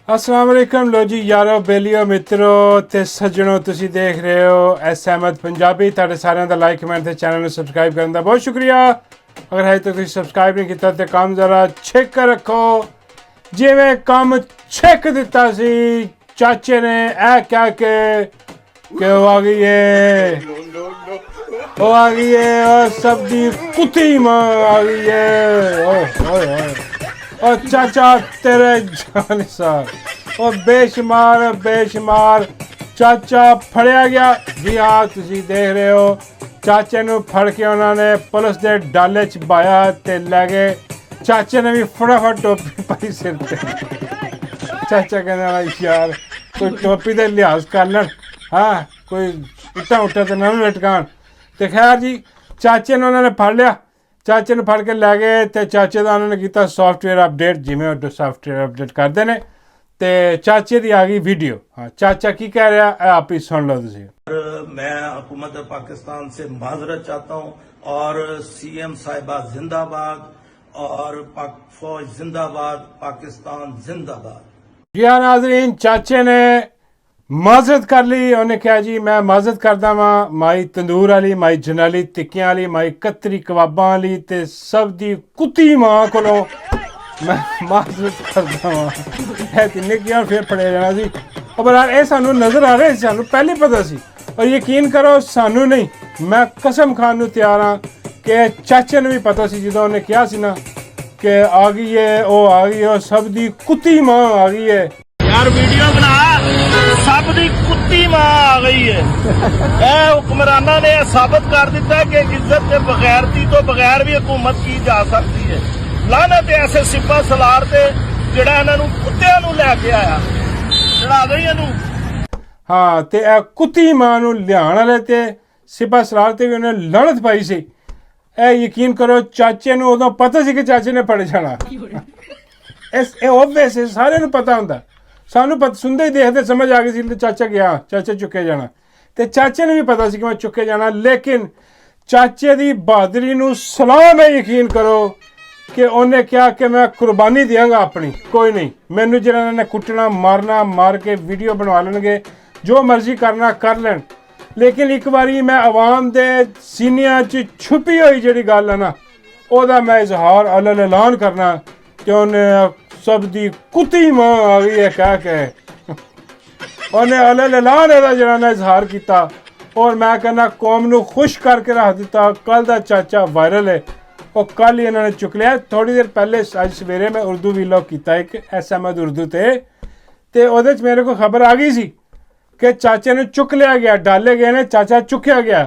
अस्सलाम वालेकुम लो जी यारो बेलियो मित्रों ते सज्जनों तुसी देख रहे हो एस अहमद पंजाबी तुहाडे सारिਆਂ ਦਾ ਲਾਈਕ ਕਮੈਂਟ ਤੇ ਚੈਨਲ ਨੂੰ ਸਬਸਕ੍ਰਾਈਬ ਕਰਨ ਦਾ ਬਹੁਤ ਸ਼ੁਕਰੀਆ ਅਗਰ ਹਜੇ ਤੱਕ ਤੁਸੀਂ ਸਬਸਕ੍ਰਾਈਬ ਨਹੀਂ ਕੀਤਾ ਤੇ ਕੰਮ ਜ਼ਰਾ ਚੈੱਕ ਰੱਖੋ ਜਿਵੇਂ ਕੰਮ ਚੈੱਕ ਦਿੱਤਾ ਸੀ ਚਾਚੇ ਨੇ ਇਹ ਕਹਿ ਕੇ ਕਿ ਉਹ ਆ ਗਈ ਏ ਉਹ ਆ ਗਈ ਏ ਉਹ ਸਭ ਦੀ ਕੁੱਤੀ ਮਾਂ ਆ ਗਈ ਏ ਓਏ ਓਏ ਓਏ और चाचा तेरे जान सार और बेशुमार चाचा फड़िया गया जी हाँ तुसी देख रहे हो चाचे नूं फड़ के उन्होंने पुलिस के डाले च पाया ते लै गए चाचे ने भी फटाफट टोपी पाई सिर ते चाचा कहना यार कोई टोपी का लिहाज कर लैन हाँ कोई इट्टा उट्टा तो ना लटकान तो खैर जी चाचे ने उन्होंने फड़ लिया चाचे ने फड़ के लै गए तो चाचे का उन्होंने किया सॉफ्टवेयर अपडेट जिमें सॉफ्टवेयर अपडेट करते हैं तो चाचे की आ गई वीडियो हाँ चाचा की कह रहा आप ही सुन लो तुम। मैं हुकूमत पाकिस्तान से माजरत चाहता हूँ और सीएम साहिबा जिंदाबाद और पाक फौज जिंदाबाद पाकिस्तान जिंदाबाद। जी हाँ नाज़रीन चाचे ने माजरत कर ली उन्हें कहा जी मैं माजरत करदा वां माई तंदूर वाली माई जनाली टिक्कियां वाली माई कतरी कबाबां वाली ते सब दी कुत्ती मां कोलों मैं माजरत करदा वां तिन्ने किया फिर फड़े जाना सी पर यार ये सानू नज़र आ रहे सानू पहले पता सी और यकीन करो सानू नहीं मैं कसम खान नू तैयार हाँ कि चाचे ने भी पता सी जो उन्हें कहा सी ना कि आ गई है वो आ गई है सब दी कुत्ती मां आ गई है यार वीडियो बना सब दी कुत्ती मां आ गई है हुक्मराना ने साबित कर दिता है कि इज्जत के बगैरती तो बगैर भी हुकूमत की जा सकती है। लानत ऐसे सिपा सलार ते जिहड़ा इन्हां नूं कुत्तियां नूं लैके आया चढ़ा गई इहनूं हाँ ते कुत्ती मां नूं लियाण वाले ते सिपा सलार ते भी उन्हें लड़त पाई सी यकीन करो चाचे नूं उदों पता सी कि चाचे ने फड़ जाना इस ओबवियस है सारे नूं पता हुंदा सानू पता सुनते ही देखते समझ आ गई सी चाचा गया चाचा चुके जाना तो चाचे ने भी पता सी कि मैं चुके जाना लेकिन चाचे की बहादरी नूं सलाम है यकीन करो कि उन्हें क्या कि मैं कुर्बानी देंगा अपनी कोई नहीं मैनू जिन्होंने कुटना मारना मार के वीडियो बनवा लेंगे जो मर्जी करना कर लैन लेकिन एक बारी मैं आवाम दे सीनिया च छुपी हुई जी गल है ना ओहदा मैं इजहार अलल ऐलान करना कि उन्हें सब दी कुत्ती मां आ गई है कह के उन्हें अलल ऐलान जरा ने इजहार किया और मैं कहना कौम नूं खुश करके रख दिता कल दा चाचा वायरल है और कल ही इन्होंने चुक लिया थोड़ी देर पहले अज सवेरे मैं उर्दू वीलॉग किया एक एस अहमद उर्दू ते ओहदे च मेरे को खबर आ गई सी कि चाचे ने चुक लिया गया डाले गए ने चाचा चुकया गया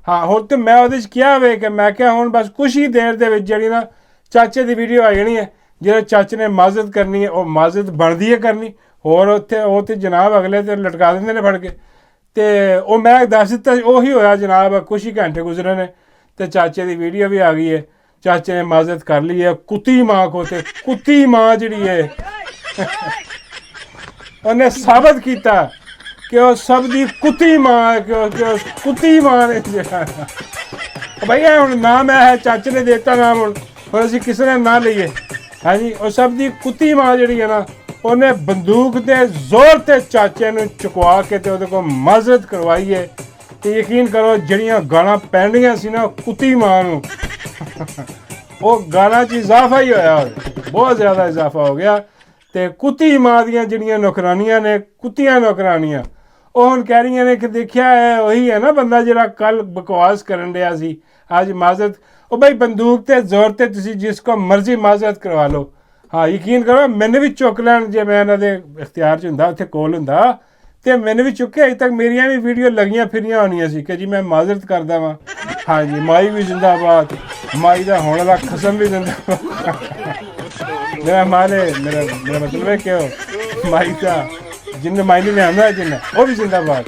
हाँ हुण तो मैं ओहदे च किया वे कि मैं क्या हुण बस कुछ ही देर दे विच जिहड़ी ना चाचे की वीडियो आ जानी है जो चाचे ने माजरत करनी है वह माजरत बनती है करनी होर उत्थे वो तो जनाब अगले तो लटका देंगे ने फड़ के तो मैं दस दिता उही होया जनाब कुछ ही घंटे गुजरे ने तो चाचे की वीडियो भी आ गई है चाचे ने माजरत कर ली है कुत्ती मां को तो कुत्ती मां जिहड़ी है उन्हें साबित किया कि वह सब दी कुत्ती मां है कि कुत्ती मां ने भाई हुण नाम है चाचे ने देता नाम हुण असीं किसी ने ना लीए हाँ जी और सब दी कुत्ती मां जिहड़ी है ना उन्हें बंदूक के जोर ते चाचे नूं चुकवा के ते उहदे कोल माजरत करवाई है तो यकीन करो जिहड़ियां गालां पैंदियां सी ना कुत्ती मां नूं वो गालां च इजाफा ही होया बहुत ज़्यादा इजाफा हो गया तो कुत्ती मां दियां जिहड़ियां नौकरानियां ने कुत्तियां नौकरानियां वो हुण कह रही ने कि देखिया है वही है ना बंदा जिहड़ा कल बकवास करन दिया सी अज माजरत ਉਹ ਬਈ ਬੰਦੂਕ ਤੇ ਜ਼ੋਰ ਤੇ ਤੁਸੀਂ ਜਿਸ ਕੋ ਮਰਜ਼ੀ ਮਾਜ਼ਰਤ ਕਰਵਾ ਲਓ ਹਾਂ ਯਕੀਨ ਕਰੋ ਮੈਨੂੰ ਵੀ ਚੁੱਕ ਲੈਣ ਜੇ ਮੈਂ ਇਹਨਾਂ ਦੇ ਇਖਤਿਆਰ 'ਚ ਹੁੰਦਾ ਉੱਥੇ ਕੋਲ ਹੁੰਦਾ ਤੇ ਮੈਨੂੰ ਵੀ ਚੁੱਕੇ ਅਜੇ ਤੱਕ ਮੇਰੀਆਂ ਵੀ ਵੀਡੀਓ ਲੱਗੀਆਂ ਫਿਰੀਆਂ ਹੋਣੀਆਂ ਸੀ ਕਿ ਜੀ ਮੈਂ ਮਾਜ਼ਰਤ ਕਰਦਾ ਵਾਂ ਹਾਂ ਜੀ ਮਾਈ ਵੀ ਜ਼ਿੰਦਾਬਾਦ ਮਾਈ ਦਾ ਹੋਣ ਵਾਲਾ ਖਸਮ ਵੀ ਜ਼ਿੰਦਾਬਾਦ ਮੇਰਾ ਮਾਲੇ ਮੇਰਾ ਮਤਲਬ ਹੈ ਕਿ ਉਹ ਮਾਈ ਦਾ ਜਿੰਨੇ ਮਾਈ ਨੇ ਲਿਆਂਦਾ ਜਿੰਨਾ ਉਹ ਵੀ ਜ਼ਿੰਦਾਬਾਦ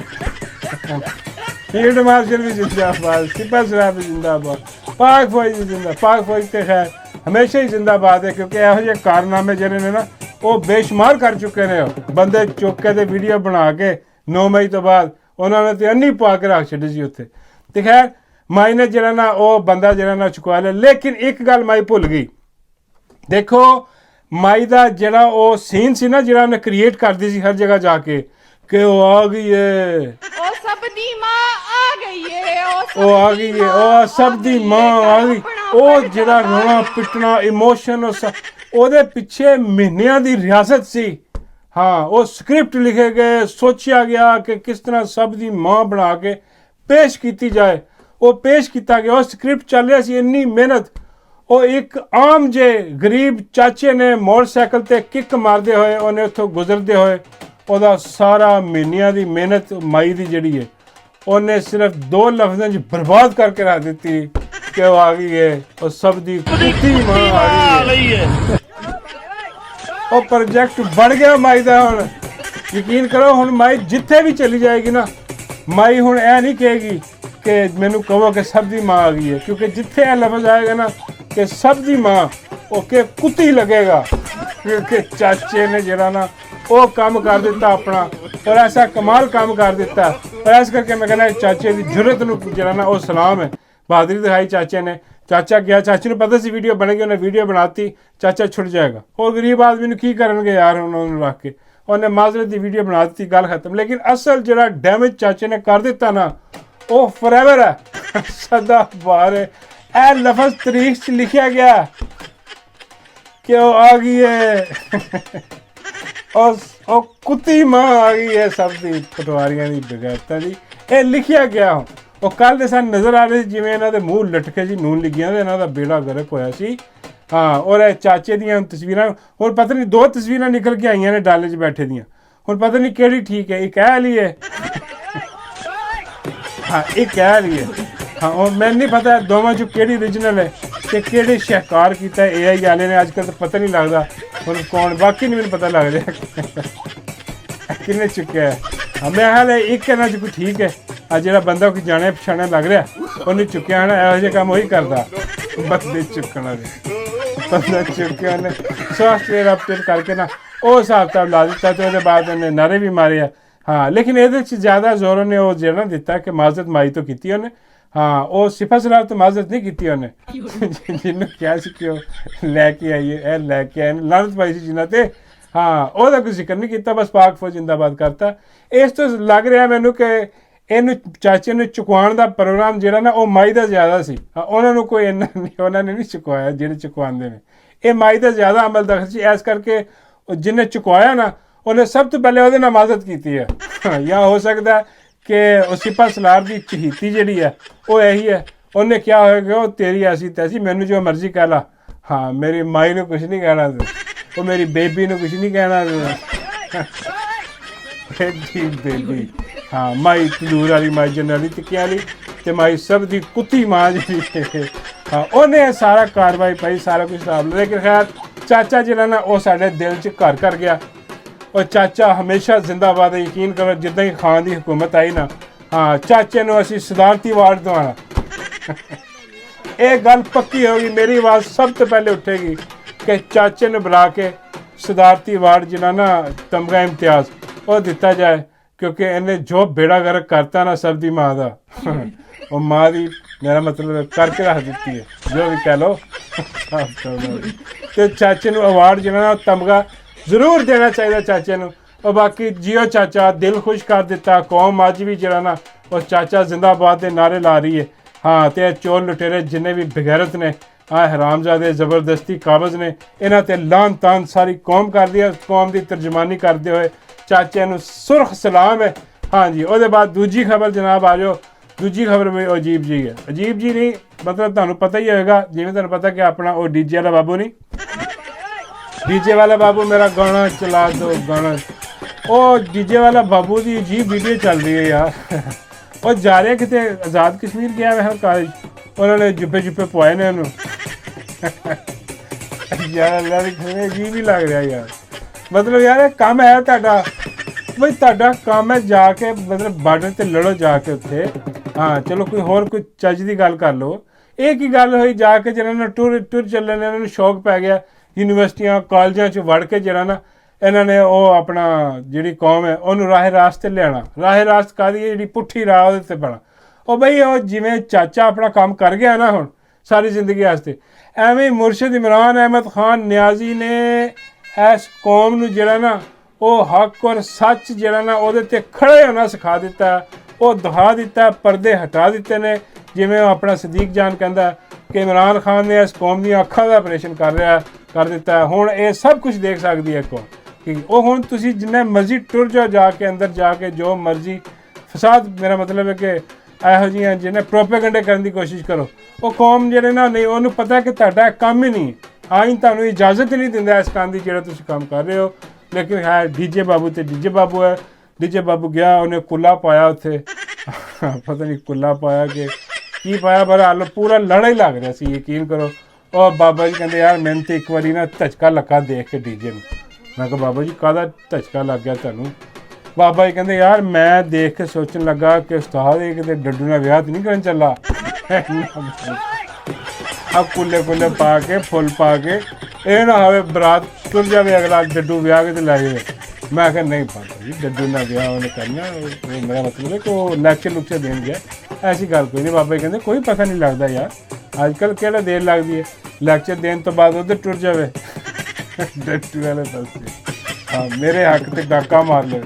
फील्ड मार्शल भी जिंदाबाद सिपा सलार भी जिंदाबाद पाक फौज भी जिंदा पाक फौज तो खैर हमेशा ही जिंदाबाद है क्योंकि यहो ਜਿਹੇ कारनामे ਜਿਹੜੇ ਨੇ ਨਾ ਉਹ ਬੇਸ਼ੁਮਾਰ ਕਰ ਚੁੱਕੇ ਨੇ ਬੰਦੇ ਚੁੱਕ ਕੇ ਤੇ ਵੀਡੀਓ ਬਣਾ ਕੇ 9 ਮਈ ਤੋਂ ਬਾਅਦ ਉਹਨਾਂ ਨੇ ਤੇ ਅੰਨੀ ਪਾ ਕੇ ਰੱਖ ਛੱਡੀ ਸੀ ਉੱਥੇ ਤੇ ਖੈਰ ਮਾਈ ਨੇ ਜਿਹੜਾ ਨਾ ਉਹ ਬੰਦਾ ਜਿਹੜਾ ਨਾ ਚੁਕਵਾ ਲਿਆ ਲੇਕਿਨ ਇੱਕ ਗੱਲ ਮਾਈ ਭੁੱਲ ਗਈ ਦੇਖੋ ਮਾਈ ਦਾ ਜਿਹੜਾ ਉਹ ਸੀਨ ਸੀ ਨਾ ਜਿਹੜਾ ਉਹਨੇ ਕ੍ਰੀਏਟ ਕਰਦੀ ਸੀ ਹਰ ਜਗ੍ਹਾ ਜਾ ਕੇ ਕਿ ਉਹ ਆ ਗਈ ਏ, ਉਹ ਸਭ ਦੀ ਮਾਂ ਆ ਗਈ ਏ, ਉਹ ਆ ਗਈ ਏ, ਉਹ ਸਭ ਦੀ ਮਾਂ ਆ ਗਈ। ਉਹ ਜਿਹੜਾ ਰੋਣਾ ਪਿੱਟਣਾ ਇਮੋਸ਼ਨ ਉਹਦੇ ਪਿੱਛੇ ਮਹੀਨਿਆਂ ਦੀ ਰਿਆਸਤ ਸੀ। ਹਾਂ, ਉਹ ਸਕ੍ਰਿਪਟ ਲਿਖੇ ਗਏ, ਸੋਚਿਆ ਗਿਆ ਕਿ ਕਿਸ ਤਰ੍ਹਾਂ ਸਭ ਦੀ ਮਾਂ ਬਣਾ ਕੇ ਪੇਸ਼ ਕੀਤੀ ਜਾਏ। ਉਹ ਪੇਸ਼ ਕੀਤਾ ਗਿਆ, ਉਹ ਸਕ੍ਰਿਪਟ ਚੱਲ ਰਿਹਾ ਸੀ, ਇੰਨੀ ਮਿਹਨਤ। ਉਹ ਇੱਕ ਆਮ ਜੇ ਗਰੀਬ ਚਾਚੇ ਨੇ ਮੋਟਰਸਾਈਕਲ ਤੇ ਕਿੱਕ ਮਾਰਦੇ ਹੋਏ ਉਹਨੇ ਉੱਥੋਂ ਗੁਜ਼ਰਦੇ ਹੋਏ ਉਹਦਾ ਸਾਰਾ ਮਹੀਨਿਆਂ ਦੀ ਮਿਹਨਤ ਮਾਈ ਦੀ ਜਿਹੜੀ ਹੈ ਉਹਨੇ ਸਿਰਫ 2 ਲਫ਼ਜ਼ਾਂ 'ਚ ਬਰਬਾਦ ਕਰਕੇ ਰੱਖ ਦਿੱਤੀ ਕਿ ਉਹ ਆ ਗਈ ਹੈ, ਉਹ ਸਭ ਦੀ ਕੁੱਤੀ ਮਾਂ ਆ ਗਈ ਹੈ। ਉਹ ਪ੍ਰੋਜੈਕਟ ਬਣ ਗਿਆ ਮਾਈ ਦਾ। ਹੁਣ ਯਕੀਨ ਕਰੋ, ਹੁਣ ਮਾਈ ਜਿੱਥੇ ਵੀ ਚਲੀ ਜਾਏਗੀ ਨਾ, ਮਾਈ ਹੁਣ ਇਹ ਨਹੀਂ ਕਹੇਗੀ ਕਿ ਮੈਨੂੰ ਕਹੋ ਕਿ ਸਭ ਦੀ ਮਾਂ ਆ ਗਈ ਹੈ, ਕਿਉਂਕਿ ਜਿੱਥੇ ਇਹ ਲਫ਼ਜ਼ ਆਏਗਾ ਨਾ ਕਿ ਸਭ ਦੀ ਮਾਂ, ਉਹ ਕਿ ਕੁੱਤੀ ਲੱਗੇਗਾ, ਕਿਉਂਕਿ ਚਾਚੇ ਨੇ ਜਿਹੜਾ ਨਾ ਉਹ ਕੰਮ ਕਰ ਦਿੱਤਾ ਆਪਣਾ, ਔਰ ਐਸਾ ਕਮਾਲ ਕੰਮ ਕਰ ਦਿੱਤਾ। ਔਰ ਇਸ ਕਰਕੇ ਮੈਂ ਕਹਿੰਦਾ ਚਾਚੇ ਦੀ ਜੁਰਤ ਨੂੰ ਜਿਹੜਾ ਨਾ ਉਹ ਸਲਾਮ ਹੈ, ਬਹਾਦਰੀ ਦਿਖਾਈ ਚਾਚੇ ਨੇ। ਚਾਚਾ ਗਿਆ, ਚਾਚੇ ਨੂੰ ਪਤਾ ਸੀ ਵੀਡੀਓ ਬਣੇਗੀ, ਉਹਨੇ ਵੀਡੀਓ ਬਣਾਤੀ, ਚਾਚਾ ਛੁੱਟ ਜਾਏਗਾ। ਹੋਰ ਗਰੀਬ ਆਦਮੀ ਨੂੰ ਕੀ ਕਰਨਗੇ ਯਾਰ, ਉਹਨਾਂ ਨੂੰ ਰੱਖ ਕੇ ਉਹਨੇ ਮਾਜ਼ਰਤ ਦੀ ਵੀਡੀਓ ਬਣਾ ਦਿੱਤੀ, ਗੱਲ ਖਤਮ। ਲੇਕਿਨ ਅਸਲ ਜਿਹੜਾ ਡੈਮੇਜ ਚਾਚੇ ਨੇ ਕਰ ਦਿੱਤਾ ਨਾ, ਉਹ ਫੋਰਐਵਰ ਹੈ, ਸਦਾ ਬਾਹਰ ਹੈ। ਇਹ ਲਫ਼ਜ਼ ਤਾਰੀਖ 'ਚ ਲਿਖਿਆ ਗਿਆ ਕਿ ਉਹ ਆ ਗਈ ਹੈ, ਉਹ ਕੁੱਤੀ ਮਾਂ ਆ ਗਈ ਹੈ ਸਭ ਦੀ ਪਟਵਾਰੀਆਂ ਦੀ ਬਗੈਰਤਾਂ ਦੀ। ਇਹ ਲਿਖਿਆ ਗਿਆ। ਉਹ ਕੱਲ੍ਹ ਦੇ ਸਾਨੂੰ ਨਜ਼ਰ ਆ ਰਹੇ ਸੀ ਜਿਵੇਂ ਇਹਨਾਂ ਦੇ ਮੂੰਹ ਲਟਕੇ ਸੀ ਨੂਨ ਲਿਗੀਆਂ, ਤੇ ਇਹਨਾਂ ਦਾ ਬੇੜਾ ਗਰਕ ਹੋਇਆ ਸੀ। ਹਾਂ, ਔਰ ਇਹ ਚਾਚੇ ਦੀਆਂ ਤਸਵੀਰਾਂ ਹੁਣ ਪਤਾ ਨਹੀਂ 2 ਤਸਵੀਰਾਂ ਨਿਕਲ ਕੇ ਆਈਆਂ ਨੇ ਡਾਲੇ 'ਚ ਬੈਠੇ ਦੀਆਂ। ਹੁਣ ਪਤਾ ਨਹੀਂ ਕਿਹੜੀ ਠੀਕ ਹੈ, ਇੱਕ ਇਹ ਵਾਲੀ ਹੈ, ਹਾਂ ਇੱਕ ਇਹ ਵਾਲੀ ਹੈ। ਹਾਂ, ਉਹ ਮੈਨੂੰ ਨਹੀਂ ਪਤਾ ਦੋਵਾਂ 'ਚੋਂ ਕਿਹੜੀ ਓਰੀਜਨਲ ਹੈ ਤੇ ਕਿਹੜੇ ਸ਼ਹਿਕਾਰ ਕੀਤਾ AI ਵਾਲੇ ਨੇ। ਅੱਜ ਕੱਲ੍ਹ ਤਾਂ ਪਤਾ ਨਹੀਂ ਲੱਗਦਾ ਹੁਣ ਕੌਣ, ਬਾਕੀ ਨਹੀਂ ਮੈਨੂੰ ਪਤਾ ਲੱਗ ਰਿਹਾ ਕਿੰਨੇ ਚੁੱਕਿਆ ਹੈ। ਹਾਂ, ਮੈਂ ਹਾਲੇ ਇੱਕ ਇਹਨਾਂ 'ਚ ਕੋਈ ਠੀਕ ਹੈ, ਆ ਜਿਹੜਾ ਬੰਦਾ ਕੋਈ ਜਾਣਿਆ ਪਛਾਣਿਆ ਲੱਗ ਰਿਹਾ ਉਹਨੇ ਚੁੱਕਿਆ ਹੋਣਾ। ਇਹੋ ਜਿਹੇ ਕੰਮ ਉਹੀ ਕਰਦਾ, ਬੰਦੇ ਚੁੱਕਣ ਵਾਲੇ। ਬੰਦਾ ਚੁੱਕਿਆ ਉਹਨੇ ਸੌਫਟਵੇਅਰ ਅਪਡੇਟ ਕਰਕੇ ਨਾ ਉਹ ਹਿਸਾਬ ਕਿਤਾਬ ਲਾ ਦਿੱਤਾ, ਤੇ ਉਹਦੇ ਬਾਅਦ ਉਹਨੇ ਨਾਰੇ ਵੀ ਮਾਰੇ ਆ। ਹਾਂ, ਲੇਕਿਨ ਇਹਦੇ 'ਚ ਜ਼ਿਆਦਾ ਜ਼ੋਰ ਉਹਨੇ ਉਹ ਜਿਹੜਾ ਦਿੱਤਾ ਕਿ ਮਾਜ਼ਰਤ ਮਾਈ ਤੋਂ ਕੀਤੀ ਉਹਨੇ। ਹਾਂ, ਉਹ ਸਿਫਾ ਸਲਾਰ ਤੋਂ ਮਾਜ਼ਰਤ ਨਹੀਂ ਕੀਤੀ ਉਹਨੇ, ਜਿਹਨੂੰ ਕਿਹਾ ਸੀ ਕਿ ਉਹ ਲੈ ਕੇ ਆਈਏ, ਇਹ ਲੈ ਕੇ ਆਏ ਲਾਨਤ ਪਾਈ ਸੀ ਜਿਨ੍ਹਾਂ ਤੇ। ਹਾਂ, ਉਹਦਾ ਕੋਈ ਜ਼ਿਕਰ ਨਹੀਂ ਕੀਤਾ, ਬਸ ਪਾਕ ਫੌਜ ਜ਼ਿੰਦਾਬਾਦ ਕਰਤਾ। ਇਸ ਤੋਂ ਲੱਗ ਰਿਹਾ ਮੈਨੂੰ ਕਿ ਇਹਨੂੰ ਚਾਚੇ ਨੂੰ ਚੁਕਵਾਉਣ ਦਾ ਪ੍ਰੋਗਰਾਮ ਜਿਹੜਾ ਨਾ ਉਹ ਮਾਈ ਦਾ ਜ਼ਿਆਦਾ ਸੀ। ਉਹਨਾਂ ਨੂੰ ਕੋਈ ਇੰਨਾ ਨਹੀਂ, ਉਹਨਾਂ ਨੇ ਨਹੀਂ ਚੁਕਵਾਇਆ ਜਿਹੜੇ ਚੁਕਵਾਉਂਦੇ ਨੇ। ਇਹ ਮਾਈ ਦਾ ਜ਼ਿਆਦਾ ਅਮਲ ਦਖਲ ਸੀ, ਇਸ ਕਰਕੇ ਉਹ ਜਿਹਨੇ ਚੁਕਵਾਇਆ ਨਾ ਉਹਨੇ ਸਭ ਤੋਂ ਪਹਿਲੇ ਉਹਦੇ ਨਾਲ ਮਾਜ਼ਰਤ ਕੀਤੀ ਹੈ। ਜਾਂ ਹੋ ਸਕਦਾ ਕਿ ਉਹ ਸਿਪਾ ਸਲਾਰ ਦੀ ਚਹੀਤੀ ਜਿਹੜੀ ਹੈ ਉਹ ਇਹੀ ਹੈ, ਉਹਨੇ ਕਿਹਾ ਹੋਏਗਾ ਉਹ ਤੇਰੀ ਐਸੀ ਤੈਸੀ, ਮੈਨੂੰ ਜੋ ਮਰਜ਼ੀ ਕਹਿ ਲਾ। ਹਾਂ, ਮੇਰੀ ਮਾਈ ਨੂੰ ਕੁਛ ਨਹੀਂ ਕਹਿਣਾ ਤੂੰ, ਉਹ ਮੇਰੀ ਬੇਬੀ ਨੂੰ ਕੁਛ ਨਹੀਂ ਕਹਿਣਾ ਤੂੰ। ਬੇਬੀ, ਹਾਂ, ਮਾਈ ਤੰਦੂਰ ਵਾਲੀ, ਮਾਈ ਜਨਰਲੀ ਟਿੱਕਿਆਂ ਵਾਲੀ, ਤੇ ਮਾਈ ਸਭ ਦੀ ਕੁੱਤੀ ਮਾਂ ਜਿਹੜੀ। ਹਾਂ, ਉਹਨੇ ਸਾਰਾ ਕਾਰਵਾਈ ਪਾਈ, ਸਾਰਾ ਕੁਛ ਹਿਸਾਬ। ਲੇਕਿਨ ਖੈਰ ਚਾਚਾ ਜਿਹੜਾ ਨਾ ਉਹ ਸਾਡੇ ਦਿਲ 'ਚ ਘਰ ਕਰ ਗਿਆ। ਉਹ ਚਾਚਾ ਹਮੇਸ਼ਾ ਜ਼ਿੰਦਾਬਾਦ ਹੈ। ਯਕੀਨ ਕਰੋ, ਜਿੱਦਾਂ ਹੀ ਖਾਨ ਦੀ ਹੁਕੂਮਤ ਆਈ ਨਾ, ਹਾਂ, ਚਾਚੇ ਨੂੰ ਅਸੀਂ ਸਦਾਰਤੀ ਅਵਾਰਡ ਦਵਾਉਣਾ। ਇਹ ਗੱਲ ਪੱਕੀ ਹੋ ਗਈ, ਮੇਰੀ ਆਵਾਜ਼ ਸਭ ਤੋਂ ਪਹਿਲੇ ਉੱਠੇਗੀ ਕਿ ਚਾਚੇ ਨੂੰ ਬੁਲਾ ਕੇ ਸਦਾਰਤੀ ਅਵਾਰਡ ਜਿਹੜਾ ਨਾ ਤਮਗਾ ਇਮਤਿਆਜ਼ ਉਹ ਦਿੱਤਾ ਜਾਏ, ਕਿਉਂਕਿ ਇਹਨੇ ਜੋ ਬੇੜਾ ਗਰਕ ਕਰਤਾ ਨਾ ਸਭ ਦੀ ਮਾਂ ਦਾ, ਉਹ ਮਾਂ ਦੀ ਮੇਰਾ ਮਤਲਬ ਕਰਕੇ ਰੱਖ ਦਿੱਤੀ ਹੈ, ਜੋ ਵੀ ਕਹਿ ਲਓ। ਤੇ ਚਾਚੇ ਨੂੰ ਅਵਾਰਡ ਜਿਹੜਾ ਨਾ ਤਮਗਾ ਜ਼ਰੂਰ ਦੇਣਾ ਚਾਹੀਦਾ ਚਾਚੇ ਨੂੰ। ਉਹ ਬਾਕੀ ਜਿਓ ਚਾਚਾ, ਦਿਲ ਖੁਸ਼ ਕਰ ਦਿੱਤਾ। ਕੌਮ ਅੱਜ ਵੀ ਜਿਹੜਾ ਨਾ ਉਹ ਚਾਚਾ ਜ਼ਿੰਦਾਬਾਦ ਦੇ ਨਾਰੇ ਲਾ ਰਹੀ ਹੈ। ਹਾਂ, ਤੇ ਚੋਰ ਲੁਟੇਰੇ ਜਿੰਨੇ ਵੀ ਬਗੈਰਤ ਨੇ, ਆ ਹਰਾਮਜ਼ਾਦੇ ਜ਼ਬਰਦਸਤੀ ਕਾਬਜ਼ ਨੇ, ਇਹਨਾਂ ਤੇ ਲਾਨ ਤਾਨ ਸਾਰੀ ਕੌਮ ਕਰਦੀ ਹੈ। ਕੌਮ ਦੀ ਤਰਜਮਾਨੀ ਕਰਦੇ ਹੋਏ ਚਾਚੇ ਨੂੰ ਸੁਰਖ ਸਲਾਮ ਹੈ। ਹਾਂਜੀ, ਉਹਦੇ ਬਾਅਦ ਦੂਜੀ ਖਬਰ ਜਨਾਬ ਆ ਜਾਓ। ਦੂਜੀ ਖਬਰ ਵੀ ਅਜੀਬ ਜੀ ਹੈ। ਅਜੀਬ ਜੀ ਨਹੀਂ, ਮਤਲਬ ਤੁਹਾਨੂੰ ਪਤਾ ਹੀ ਹੋਏਗਾ, ਜਿਵੇਂ ਤੁਹਾਨੂੰ ਪਤਾ ਕਿ ਆਪਣਾ ਉਹ ਡੀਜੇ ਵਾਲਾ ਬਾਬੂ ਨਹੀਂ, ਡੀਜੇ ਵਾਲਾ ਬਾਬੂ ਮੇਰਾ ਗਾਣਾ ਚਲਾ ਦੋ ਗਾਣਾ, ਉਹ ਡੀਜੇ ਵਾਲਾ ਬਾਬੂ ਦੀ ਅਜੀਬ ਵੀਡੀਓ ਚੱਲ ਰਹੀ ਹੈ ਯਾਰ। ਉਹ ਜਾ ਰਿਹਾ ਕਿਤੇ ਆਜ਼ਾਦ ਕਸ਼ਮੀਰ ਗਿਆ ਵੈ ਕਾਲਜ, ਉਹਨਾਂ ਨੇ ਜੁੱਪੇ ਜੁੱਪੇ ਪਵਾਏ ਨੇ ਉਹਨੂੰ। ਯਾਰ ਅਜੀਬ ਹੀ ਲੱਗ ਰਿਹਾ ਯਾਰ। ਮਤਲਬ ਯਾਰ ਇਹ ਕੰਮ ਹੈ ਤੁਹਾਡਾ, ਬਈ ਤੁਹਾਡਾ ਕੰਮ ਹੈ ਜਾ ਕੇ ਮਤਲਬ ਬਾਰਡਰ ਤੇ ਲੜੋ ਜਾ ਕੇ ਉੱਥੇ। ਹਾਂ, ਚਲੋ ਕੋਈ ਹੋਰ ਕੋਈ ਚੱਜ ਦੀ ਗੱਲ ਕਰ ਲਓ। ਇਹ ਕੀ ਗੱਲ ਹੋਈ ਜਾ ਕੇ ਜਿਹਨਾਂ ਨੂੰ ਟੂਰ ਚੱਲਣ ਨੇ, ਇਹਨਾਂ ਨੂੰ ਸ਼ੌਕ ਪੈ ਗਿਆ ਯੂਨੀਵਰਸਿਟੀਆਂ ਕਾਲਜਾਂ 'ਚ ਵੜ ਕੇ ਜਿਹੜਾ ਨਾ ਇਹਨਾਂ ਨੇ ਉਹ ਆਪਣਾ ਜਿਹੜੀ ਕੌਮ ਹੈ ਉਹਨੂੰ ਰਾਹੇ ਰਾਸਤੇ ਲਿਆਉਣਾ। ਰਾਹੇ ਰਾਸਤ ਕਾਹਦੀ ਹੈ, ਜਿਹੜੀ ਪੁੱਠੀ ਰਾਹ ਉਹਦੇ 'ਤੇ ਪੈਣਾ। ਉਹ ਬਈ ਉਹ ਜਿਵੇਂ ਚਾਚਾ ਆਪਣਾ ਕੰਮ ਕਰ ਗਿਆ ਨਾ ਹੁਣ ਸਾਰੀ ਜ਼ਿੰਦਗੀ ਵਾਸਤੇ, ਐਵੇਂ ਹੀ ਮੁਰਸ਼ਿਦ ਇਮਰਾਨ ਅਹਿਮਦ ਖਾਨ ਨਿਆਜ਼ੀ ਨੇ ਇਸ ਕੌਮ ਨੂੰ ਜਿਹੜਾ ਨਾ ਉਹ ਹੱਕ ਔਰ ਸੱਚ ਜਿਹੜਾ ਨਾ ਉਹਦੇ ਤੇ ਖੜੇ ਹੋਣਾ ਸਿਖਾ ਦਿੱਤਾ, ਉਹ ਦਿਖਾ ਦਿੱਤਾ, ਪਰਦੇ ਹਟਾ ਦਿੱਤੇ ਨੇ। ਜਿਵੇਂ ਉਹ ਆਪਣਾ ਸਦੀਕ ਜਾਨ ਕਹਿੰਦਾ ਕਿ ਇਮਰਾਨ ਖਾਨ ਨੇ ਇਸ ਕੌਮ ਦੀਆਂ ਅੱਖਾਂ ਦਾ ਆਪਰੇਸ਼ਨ ਕਰ ਦਿੱਤਾ। ਹੁਣ ਇਹ ਸਭ ਕੁਝ ਦੇਖ ਸਕਦੀ ਹੈ ਕੌਮ ਕਿ ਉਹ ਹੁਣ ਤੁਸੀਂ ਜਿੰਨੇ ਮਰਜ਼ੀ ਟੁਰ ਜਾਓ, ਜਾ ਕੇ ਅੰਦਰ ਜਾ ਕੇ ਜੋ ਮਰਜ਼ੀ ਫਸਾਦ, ਮੇਰਾ ਮਤਲਬ ਹੈ ਕਿ ਇਹੋ ਜਿਹੀਆਂ ਜਿਹਨੇ ਪ੍ਰੋਪੇਗੈਂਡੇ ਕਰਨ ਦੀ ਕੋਸ਼ਿਸ਼ ਕਰੋ, ਉਹ ਕੌਮ ਜਿਹੜੇ ਨਾ ਨਹੀਂ, ਉਹਨੂੰ ਪਤਾ ਕਿ ਤੁਹਾਡਾ ਕੰਮ ਹੀ ਨਹੀਂ, ਆਈਨ ਤੁਹਾਨੂੰ ਇਜਾਜ਼ਤ ਨਹੀਂ ਦਿੰਦਾ ਇਸ ਕੰਮ ਦੀ ਜਿਹੜਾ ਤੁਸੀਂ ਕੰਮ ਕਰ ਰਹੇ ਹੋ। ਲੇਕਿਨ ਹੈ ਡੀਜੇ ਬਾਬੂ ਤੇ ਡੀਜੇ ਬਾਬੂ ਹੈ। ਡੀਜੇ ਬਾਬੂ ਗਿਆ, ਉਹਨੇ ਕੁੱਲਾ ਪਾਇਆ ਉੱਥੇ, ਪਤਾ ਨਹੀਂ ਕੁੱਲਾ ਪਾਇਆ ਕਿ ਕੀ ਪਾਇਆ, ਪਰ ਹਾਲ ਪੂਰਾ ਲੜਾ ਹੀ ਲੱਗ ਰਿਹਾ ਸੀ, ਯਕੀਨ ਕਰੋ। ਉਹ ਬਾਬਾ ਜੀ ਕਹਿੰਦੇ ਯਾਰ ਮੈਨੂੰ ਤਾਂ ਇੱਕ ਵਾਰੀ ਨਾ ਧਚਕਾ ਲੱਗਾ ਦੇਖ ਕੇ ਡੀਜੇ ਨੂੰ। ਮੈਂ ਕਿਹਾ ਬਾਬਾ ਜੀ ਕਾਹਦਾ ਧਚਕਾ ਲੱਗ ਗਿਆ ਤੁਹਾਨੂੰ? ਬਾਬਾ ਜੀ ਕਹਿੰਦੇ ਯਾਰ ਮੈਂ ਦੇਖ ਕੇ ਸੋਚਣ ਲੱਗਾ ਕਿ ਉਸਤਾਦ ਇਹ ਕਿਤੇ ਡੱਡੂ ਨਾਲ ਵਿਆਹ ਤਾਂ ਨਹੀਂ ਕਰਨ ਚੱਲਾ। ਆ ਕੁੱਲੇ ਪਾ ਕੇ ਫੁੱਲ ਪਾ ਕੇ ਇਹ ਨਾ ਹੋਵੇ ਬਰਾਤ ਤੁਰ ਜਾਵੇ ਅਗਲਾ ਡੱਡੂ ਵਿਆਹ ਕੇ ਤੇ ਲੈ ਜਾਵੇ। ਮੈਂ ਕਿਹਾ ਨਹੀਂ ਬਾਬਾ ਜੀ ਡੱਡੂ ਨਾਲ ਵਿਆਹ ਉਹਨੇ ਕਰਨਾ, ਉਹ ਮੇਰਾ ਮਤਲਬ ਹੈ ਕਿ ਉਹ ਲੈਕਚਰ ਦੇਣ ਗਿਆ, ਐਸੀ ਗੱਲ ਕੋਈ ਨਹੀਂ। ਬਾਬਾ ਜੀ ਕਹਿੰਦੇ ਕੋਈ ਪਤਾ ਨਹੀਂ ਲੱਗਦਾ ਯਾਰ, ਅੱਜ ਕੱਲ੍ਹ ਕਿਹੜਾ ਦੇਰ ਲੱਗਦੀ ਹੈ, ਲੈਕਚਰ ਦੇਣ ਤੋਂ ਬਾਅਦ ਉੱਧਰ ਟੁਰ ਜਾਵੇ ਡੱਡੂ ਵਾਲੇ ਪਾਸੇ। ਹਾਂ ਮੇਰੇ ਹੱਕ ਤੇ ਡਾਕਾ ਮਾਰ ਲਓ।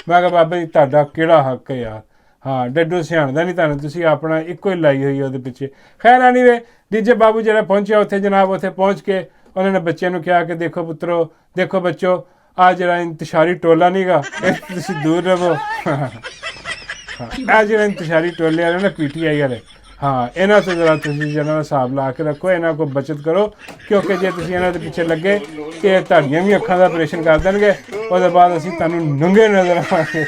ਮੈਂ ਕਿਹਾ ਬਾਬਾ ਜੀ ਤੁਹਾਡਾ ਕਿਹੜਾ ਹੱਕ ਹੈ ਯਾਰ, ਹਾਂ ਡੱਡੂ ਸਿਆਣਦਾ ਨਹੀਂ ਤੁਹਾਨੂੰ, ਤੁਸੀਂ ਆਪਣਾ ਇੱਕੋ ਹੀ ਲਾਈ ਹੋਈ ਉਹਦੇ ਪਿੱਛੇ। ਖੈਰ ਐਨੀਵੇ ਡੀਜੇ ਬਾਬੂ ਜਿਹੜਾ ਪਹੁੰਚਿਆ ਉੱਥੇ ਜਨਾਬ, ਉੱਥੇ ਪਹੁੰਚ ਕੇ ਉਹਨਾਂ ਨੇ ਬੱਚਿਆਂ ਨੂੰ ਕਿਹਾ ਕਿ ਦੇਖੋ ਪੁੱਤਰੋ, ਦੇਖੋ ਬੱਚੋ, ਆ ਜਿਹੜਾ ਇੰਤਸ਼ਾਰੀ ਟੋਲਾ ਨਹੀਂਗਾ, ਇਹ ਤੁਸੀਂ ਦੂਰ ਰਹੋ। ਹਾਂ ਇਹ ਜਿਹੜਾ ਇੰਤਸ਼ਾਰੀ ਟੋਲੇ ਵਾਲੇ ਨਾ PTI ਵਾਲੇ, ਹਾਂ ਇਹਨਾਂ ਤੋਂ ਜ਼ਰਾ ਤੁਸੀਂ ਜਿਹਨਾਂ ਦਾ ਹਿਸਾਬ ਲਾ ਕੇ ਰੱਖੋ, ਇਹਨਾਂ ਕੋਲ ਬਚਤ ਕਰੋ, ਕਿਉਂਕਿ ਜੇ ਤੁਸੀਂ ਇਹਨਾਂ ਦੇ ਪਿੱਛੇ ਲੱਗੇ ਕਿ ਤੁਹਾਡੀਆਂ ਵੀ ਅੱਖਾਂ ਦਾ ਆਪਰੇਸ਼ਨ ਕਰ ਦੇਣਗੇ, ਉਹਦੇ ਬਾਅਦ ਅਸੀਂ ਤੁਹਾਨੂੰ ਨੰਗੇ ਨਜ਼ਰ ਆਵਾਂਗੇ।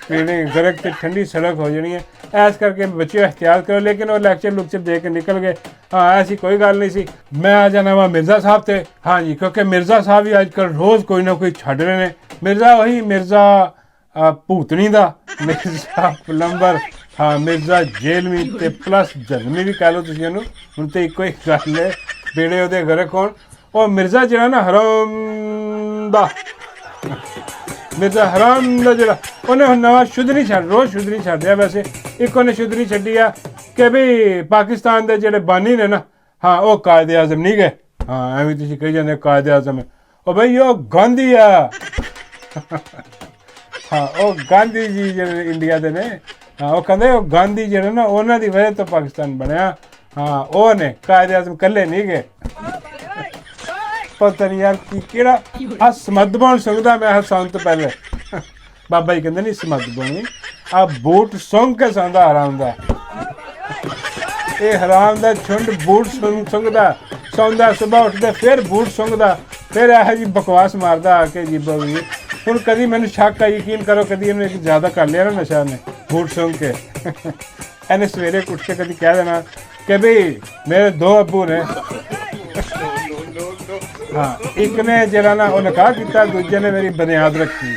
ਪੀਣੀ ਗਰਕ ਤੇ ਠੰਡੀ ਸੜਕ ਹੋ ਜਾਣੀ ਹੈ। ਇਸ ਕਰਕੇ ਬੱਚਿਓ ਇਹਤਿਆਤ ਕਰੋ। ਲੇਕਿਨ ਉਹ ਲੈਕਚਰ ਦੇ ਕੇ ਨਿਕਲ ਗਏ। ਹਾਂ ਐਸੀ ਕੋਈ ਗੱਲ ਨਹੀਂ ਸੀ। ਮੈਂ ਆ ਜਾਣਾ ਵਾ ਮਿਰਜ਼ਾ ਸਾਹਿਬ ਤੇ, ਹਾਂਜੀ ਕਿਉਂਕਿ ਮਿਰਜ਼ਾ ਸਾਹਿਬ ਵੀ ਅੱਜ ਕੱਲ੍ਹ ਰੋਜ਼ ਕੋਈ ਨਾ ਕੋਈ ਛੱਡ ਰਹੇ ਨੇ। ਮਿਰਜ਼ਾ ਉਹੀ ਮਿਰਜ਼ਾ ਭੂਤਣੀ ਦਾ, ਮਿਰਜ਼ਾ ਪਲੰਬਰ, ਹਾਂ ਮਿਰਜ਼ਾ ਜੇਲਵੀ ਤੇ ਪਲੱਸ ਜਨਮੀ ਵੀ ਕਹਿ ਲਓ ਤੁਸੀਂ ਉਹਨੂੰ, ਹੁਣ ਤੇ ਇੱਕੋ ਹੀ ਗੱਲ ਹੈ, ਬੇੜੇ ਉਹਦੇ ਗਰਕ ਹੋਣ। ਉਹ ਮਿਰਜ਼ਾ ਜਿਹੜਾ ਨਾ ਹਰਾਮ ਦਾ, ਮਿਰਜ਼ਾ ਹਰਾਮ ਦਾ ਜਿਹੜਾ, ਉਹਨੇ ਹੁਣ ਨਵਾਂ ਸ਼ੁੱਧ ਨਹੀਂ ਛੱਡ, ਰੋਜ਼ ਸ਼ੁੱਧ ਨਹੀਂ ਛੱਡ ਰਿਹਾ। ਵੈਸੇ ਇੱਕ ਉਹਨੇ ਸ਼ੁੱਧ ਨਹੀਂ ਛੱਡੀ ਆ ਕਿ ਵੀ ਪਾਕਿਸਤਾਨ ਦੇ ਜਿਹੜੇ ਬਾਨੀ ਨੇ ਨਾ, ਹਾਂ ਉਹ ਕਾਇਦੇ ਆਜ਼ਮ ਨਹੀਂ ਗਏ। ਹਾਂ ਐਵੇਂ ਤੁਸੀਂ ਕਹੀ ਜਾਂਦੇ ਕਾਇਦੇ ਆਜ਼ਮ ਹੈ, ਉਹ ਬਈ ਉਹ ਗਾਂਧੀ ਆ। ਹਾਂ ਉਹ ਗਾਂਧੀ ਜੀ ਜਿਹੜੇ ਇੰਡੀਆ ਦੇ ਨੇ, ਹਾਂ ਉਹ ਕਹਿੰਦੇ ਉਹ ਗਾਂਧੀ ਜਿਹੜੇ ਨਾ ਉਹਨਾਂ ਦੀ ਵਜ੍ਹਾ ਤੋਂ ਪਾਕਿਸਤਾਨ ਬਣਿਆ। ਹਾਂ ਉਹ ਨੇ, ਕਾਇਦੇ ਆਜ਼ਮ ਇਕੱਲੇ ਨਹੀਂ ਗਏ। ਪਤਾ ਨਹੀਂ ਯਾਰ ਕਿਹੜਾ ਆ ਸਮੱਧ ਬਣ ਸਕਦਾ। ਮੈਂ ਹਸਾਉਣ ਤੋਂ ਪਹਿਲੇ ਬਾਬਾ ਜੀ ਕਹਿੰਦੇ ਨਹੀਂ ਸਮੱਧ ਬਣੀ, ਆ ਬੂਟ ਸੁੰਘ ਕੇ ਸੌਂਦਾ ਹਰਾਮ ਦਾ, ਇਹ ਹਰਾਮ ਦਾ ਛੁੰਡ ਬੂਟ ਸੁੰਘਦਾ ਸੌਂਦਾ, ਸੁਬਾਹ ਉੱਠਦੇ ਫਿਰ ਬੂਟ ਸੁੰਘਦਾ, ਫਿਰ ਇਹੋ ਜਿਹੀ ਬਕਵਾਸ ਮਾਰਦਾ ਆ ਕੇ ਜੀ ਬੋਲੀ। ਹੁਣ ਕਦੀ ਮੈਨੂੰ ਸ਼ੱਕ ਆ, ਯਕੀਨ ਕਰੋ ਕਦੀ ਇਹਨੇ ਜ਼ਿਆਦਾ ਕਰ ਲਿਆ ਨਾ ਨਸ਼ਾ ਨੇ ਬੂਟ ਸੁੰਘ ਕੇ। ਇਹਨੇ ਸਵੇਰੇ ਉੱਠ ਕੇ ਕਦੀ ਕਹਿ ਦੇਣਾ ਕਿ ਵੀ ਮੇਰੇ ਦੋ ਅੱਬੂ ਨੇ, ਹਾਂ ਇੱਕ ਨੇ ਜਿਹੜਾ ਨਾ ਉਹ ਨਿਕਾਹ ਕੀਤਾ, ਦੂਜੇ ਨੇ ਮੇਰੀ ਬੁਨਿਆਦ ਰੱਖੀ।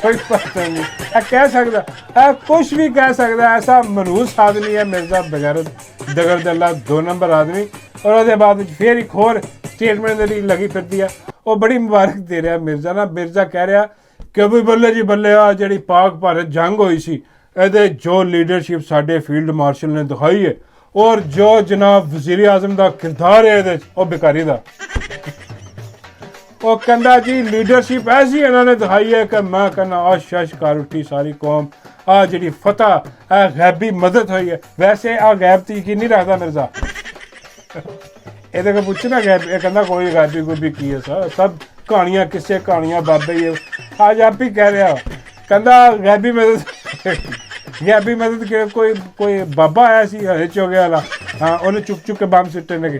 ਕੋਈ ਪਤਾ ਨਹੀਂ ਇਹ ਕਹਿ ਸਕਦਾ, ਇਹ ਕੁਛ ਵੀ ਕਹਿ ਸਕਦਾ। ਐਸਾ ਮਨਹੂਸ ਆਦਮੀ ਹੈ ਮਿਰਜ਼ਾ ਬਗੈਰਤ ਦਗਰਦੱਲਾ, 2 ਨੰਬਰ ਆਦਮੀ। ਔਰ ਉਹਦੇ ਬਾਅਦ ਫਿਰ ਇੱਕ ਹੋਰ ਸਟੇਟਮੈਂਟ ਦੇ ਲਈ ਲੱਗੀ ਫਿਰਦੀ ਆ, ਉਹ ਬੜੀ ਮੁਬਾਰਕ ਦੇ ਰਿਹਾ ਮਿਰਜ਼ਾ ਨਾ। ਮਿਰਜ਼ਾ ਕਹਿ ਰਿਹਾ ਕਿ ਵੀ ਬੱਲੇ ਜੀ ਬੱਲੇ, ਆ ਜਿਹੜੀ ਪਾਕ ਭਾਰਤ ਜੰਗ ਹੋਈ ਸੀ ਇਹਦੇ ਜੋ ਲੀਡਰਸ਼ਿਪ ਸਾਡੇ ਫੀਲਡ ਮਾਰਸ਼ਲ ਨੇ ਦਿਖਾਈ ਹੈ, ਔਰ ਜੋ ਜਨਾਬ ਵਜ਼ੀਰ ਆਜ਼ਮ ਦਾ ਕਿਰਦਾਰ ਹੈ ਇਹਦੇ 'ਚ, ਉਹ ਬੇਕਾਰੀ ਦਾ। ਉਹ ਕਹਿੰਦਾ ਜੀ ਲੀਡਰਸ਼ਿਪ ਐਸੀ ਇਹਨਾਂ ਨੇ ਦਿਖਾਈ ਹੈ ਕਿ ਮੈਂ ਕਹਿੰਦਾ ਆਸ਼ ਕਰ ਉੱਠੀ ਸਾਰੀ ਕੌਮ। ਆ ਜਿਹੜੀ ਫਤਹ, ਇਹ ਗੈਬੀ ਮਦਦ ਹੋਈ ਹੈ। ਵੈਸੇ ਆ ਗੈਬ ਤੇ ਯਕੀਨ ਨਹੀਂ ਰੱਖਦਾ ਮਿਰਜ਼ਾ। ਇਹਦੇ ਕੋਲ ਪੁੱਛਣਾ ਗੈਬ, ਇਹ ਕਹਿੰਦਾ ਕੋਈ ਗੈਬੀ ਗੋਬੀ ਕੀ ਹੈ ਸਭ ਕਹਾਣੀਆਂ, ਕਿਸੇ ਕਹਾਣੀਆਂ ਬਾਬੇ ਹੀ ਅੱਜ ਆਪ ਹੀ ਕਹਿ ਰਿਹਾ। ਕਹਿੰਦਾ ਗੈਬੀ ਮਦਦ, ਗੈਬੀ ਮਦਦ ਕਿ ਕੋਈ ਬਾਬਾ ਆਇਆ ਸੀ ਹਰੇ ਚੋਗੇ ਵਾਲਾ, ਹਾਂ ਉਹਨੇ ਚੁੱਕ ਕੇ ਬੰਬ ਸੁੱਟੇ ਨੇ।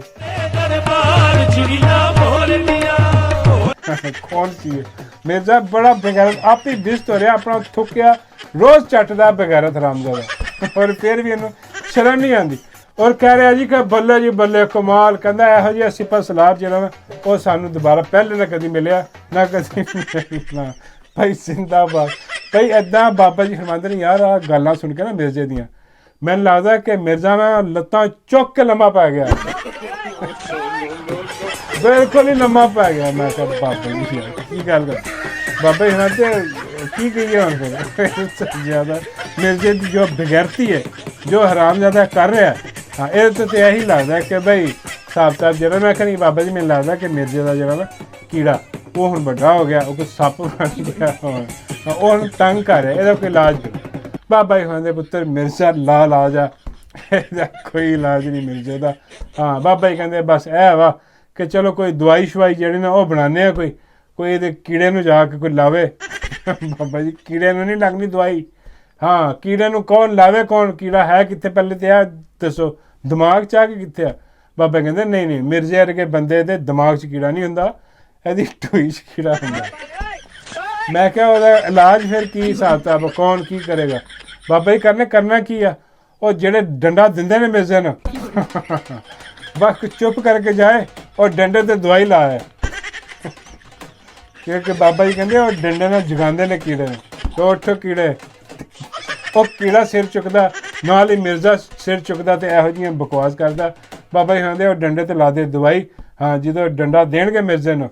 ਕੌਣ ਸੀ ਮਿਰਜ਼ਾ? ਬੜਾ ਬਗੈਰਤ, ਆਪ ਹੀ ਬਿਸਤ ਹੋ ਰਿਹਾ, ਆਪਣਾ ਥੁੱਕਿਆ ਰੋਜ਼ ਚੱਟਦਾ ਬਗੈਰਤ ਹਰਾਮਜ਼ਾਦਾ, ਔਰ ਫਿਰ ਵੀ ਇਹਨੂੰ ਸ਼ਰਮ ਨਹੀਂ ਆਉਂਦੀ। ਔਰ ਕਹਿ ਰਿਹਾ ਜੀ ਕਿ ਬੱਲੇ ਜੀ ਬੱਲੇ ਕਮਾਲ। ਕਹਿੰਦਾ ਇਹੋ ਜਿਹਾ ਸਿਪਾ ਸਲਾਰ ਜਿਹੜਾ ਨਾ ਉਹ ਸਾਨੂੰ ਦੁਬਾਰਾ ਪਹਿਲੇ ਨਾ ਕਦੀ ਮਿਲਿਆ ਨਾ ਕਦੀ ਨਾ। ਭਾਈ ਜ਼ਿੰਦਾਬਾਦ। ਭਾਈ ਇੱਦਾਂ ਬਾਬਾ ਜੀ ਫਰਮਾਉਂਦੇ ਨੇ ਯਾਰ, ਆਹ ਗੱਲਾਂ ਸੁਣ ਕੇ ਨਾ ਮਿਰਜ਼ੇ ਦੀਆਂ ਮੈਨੂੰ ਲੱਗਦਾ ਕਿ ਮਿਰਜ਼ਾ ਨਾ ਲੱਤਾਂ ਚੁੱਕ ਕੇ ਲੰਮਾ ਪੈ ਗਿਆ, ਬਿਲਕੁਲ ਹੀ ਲੰਮਾ ਪੈ ਗਿਆ। ਮੈਂ ਕਿਹਾ ਬਾਬਾ ਜੀ ਕੀ ਗੱਲ ਕਰ, ਬਾਬਾ ਜੀ ਤੇ ਕੀ ਕਹੀਏ ਹੁਣ ਫਿਰ ਜ਼ਿਆਦਾ ਮਿਰਜ਼ੇ ਦੀ ਜੋ ਬਗੈਰਤੀ ਹੈ, ਜੋ ਹਰਾਮ ਜ਼ਿਆਦਾ ਕਰ ਰਿਹਾ, ਹਾਂ ਇਹਦੇ ਤੇ ਇਹੀ ਲੱਗਦਾ ਕਿ ਬਈ ਸਾਬ ਜਿਹੜਾ ਮੈਂ ਕਹਿੰਦੀ ਬਾਬਾ ਜੀ ਮੈਨੂੰ ਲੱਗਦਾ ਕਿ ਮਿਰਜ਼ੇ ਦਾ ਜਿਹੜਾ ਨਾ ਕੀੜਾ ਉਹ ਹੁਣ ਵੱਡਾ ਹੋ ਗਿਆ, ਉਹ ਕੋਈ ਸੱਪ ਬਣ ਗਿਆ ਹੁਣ, ਉਹ ਹੁਣ ਤੰਗ ਕਰ ਰਿਹਾ, ਇਹਦਾ ਕੋਈ ਇਲਾਜ ਕਰੋ। ਬਾਬਾ ਜੀ ਕਹਿੰਦੇ ਪੁੱਤਰ ਮਿਰਜ਼ਾ ਲਾ ਇਲਾਜ ਆ, ਇਹਦਾ ਕੋਈ ਇਲਾਜ ਨਹੀਂ ਮਿਰਜ਼ੇ ਦਾ। ਹਾਂ ਬਾਬਾ ਜੀ ਕਹਿੰਦੇ ਬਸ ਇਹ ਵਾ ਕਿ ਚਲੋ ਕੋਈ ਦਵਾਈ ਸ਼ਵਾਈ ਜਿਹੜੀ ਨਾ ਉਹ ਬਣਾਉਂਦੇ ਆ, ਕੋਈ ਇਹਦੇ ਕੀੜੇ ਨੂੰ ਜਾ ਕੇ ਕੋਈ ਲਾਵੇ। ਬਾਬਾ ਜੀ ਕੀੜੇ ਨੂੰ ਨਹੀਂ ਲੱਗਣੀ ਦਵਾਈ, ਹਾਂ ਕੀੜੇ ਨੂੰ ਕੌਣ ਲਾਵੇ, ਕੌਣ ਕੀੜਾ ਹੈ ਕਿੱਥੇ ਪਹਿਲੇ ਤੇ ਆ ਦੱਸੋ, ਦਿਮਾਗ 'ਚ ਆ ਕੇ ਕਿੱਥੇ ਆ। ਬਾਬਾ ਕਹਿੰਦੇ ਨਹੀਂ ਨਹੀਂ ਮਿਰਜ਼ੇ ਵਰਗੇ ਬੰਦੇ ਦੇ ਦਿਮਾਗ 'ਚ ਕੀੜਾ ਨਹੀਂ ਹੁੰਦਾ, ਇਹਦੀ ਢੂਈ 'ਚ ਕੀੜਾ ਹੁੰਦਾ। ਮੈਂ ਕਿਹਾ ਉਹਦਾ ਇਲਾਜ ਫਿਰ ਕੀ ਹਿਸਾਬ ਕਿਤਾਬ, ਕੌਣ ਕੀ ਕਰੇਗਾ। ਬਾਬਾ ਜੀ ਕਰਨਾ ਕੀ ਆ, ਉਹ ਜਿਹੜੇ ਡੰਡਾ ਦਿੰਦੇ ਨੇ ਮਿਰਜ਼ੇ ਨੂੰ ਬਸ ਚੁੱਪ ਕਰਕੇ ਜਾਏ ਔਰ ਡੰਡੇ ਤੇ ਦਵਾਈ ਲਾਏ, ਕਿਉਂਕਿ ਬਾਬਾ ਜੀ ਕਹਿੰਦੇ ਉਹ ਡੰਡੇ ਨਾਲ ਜਗਾਉਂਦੇ ਨੇ ਕੀੜੇ ਨੂੰ, ਤੇ ਉੱਠੋ ਕੀੜੇ, ਉਹ ਕੀੜਾ ਸਿਰ ਚੁੱਕਦਾ ਨਾਲ ਹੀ ਮਿਰਜ਼ਾ ਸਿਰ ਚੁੱਕਦਾ ਤੇ ਇਹੋ ਜਿਹੀਆਂ ਬਕਵਾਸ ਕਰਦਾ। ਬਾਬਾ ਜੀ ਕਹਿੰਦੇ ਉਹ ਡੰਡੇ ਤੇ ਲਾ ਦੇ ਦਵਾਈ, ਹਾਂ ਜਦੋਂ ਡੰਡਾ ਦੇਣਗੇ ਮਿਰਜ਼ੇ ਨੂੰ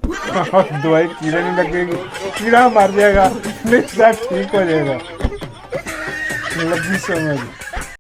ਦਵਾਈ ਕੀੜੇ ਨਹੀਂ ਲੱਗੇਗੀ, ਕੀੜਾ ਮਰ ਜਾਏਗਾ, ਮਿਰਜ਼ਾ ਠੀਕ ਹੋ ਜਾਏਗਾ। ਲੱਗੀ ਸਮਝ।